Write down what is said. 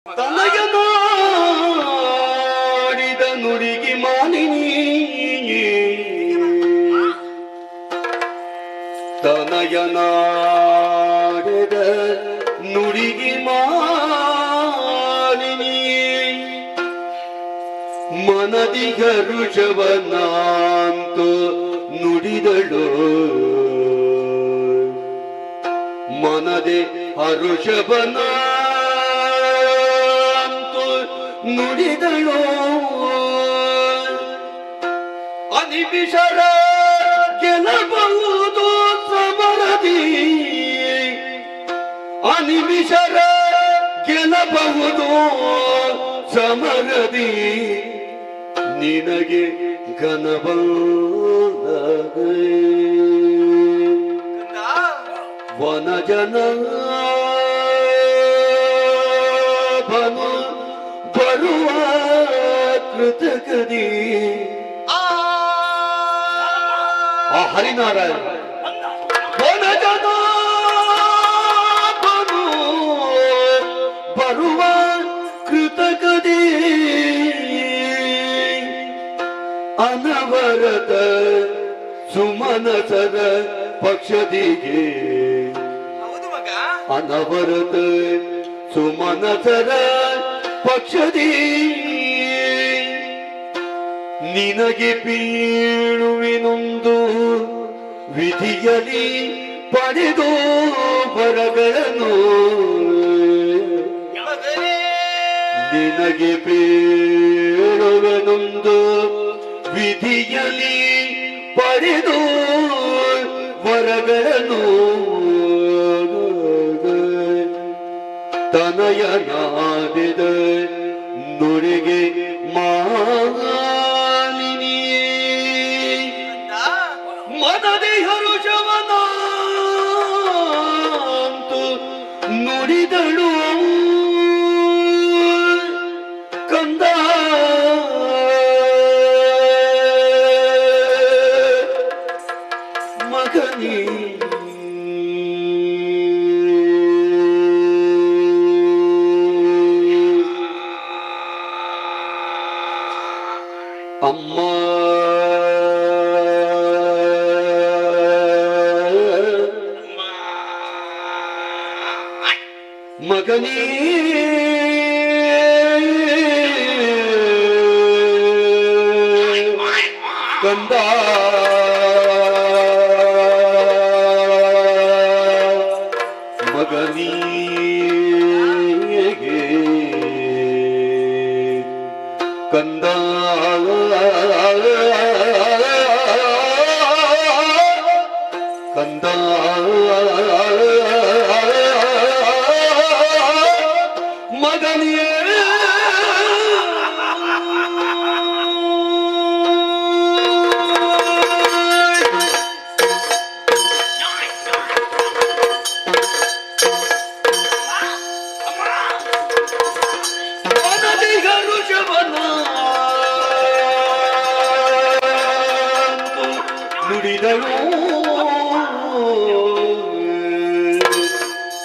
ತನಯ ನಾಡಿದ ನುಡಿಗಿ ಮಾಲಿನಿ ತನಯ ನಾಡಿದ ನುಡಿಗಿ ಮಾಲಿನಿ ಮನದಿ ಹರುಷವನಾಂತು ನುಡಿದಳು ಮನದೆ ಹರುಷವನಾಂತು ನುಡಿದಳು ಅನಿಮಿಷರ ಗೆಲ್ಲಬಹುದು ಸಮರದಿ ಅನಿಮಿಷರ ಗೆಲ್ಲಬಹುದು ಸಮರದಿ ನಿನಗೆ ಘನಬಂಧ ವನಜನ ಭನು ಬರುವ ಕೃತಕದಿ ಹರಿನಾರಾಯಣ ವನಜನ ಭನು ಬರುವ ಕೃತಕದಿ ಅನವರತ ಸುಮನಸರ ಪಕ್ಷದಿಗೆ ಅನವರತ ಸುಮನಸರ ಪಕ್ಷದಿ ನಿನಗೆ ಬೀಳುವಿನೊಂದು ವಿಧಿಯಲಿ ಪಡೆದು ಬರಗಳನ್ನು ನಿನಗೆ ಬೀಳುವೆನೊಂದು ವಿಧಿಯಲಿ ಪಡೆದು ವರಗಳನ್ನು ತನಯನಾದಿದ ನುಡಿಗೆ ಮಾಲಿನಿ ಮನದಿ ಹರುಷವನಾಂತು ನುಡಿದಳು ಕಂದ ಮಗನಿ ಅಮ್ಮ ಮಗನೇ ಕಂದ ಮಗನಿಗೆ ಕಂದ ಕಂದ ಮಗನಿಗೆ ನುಡಿದಳು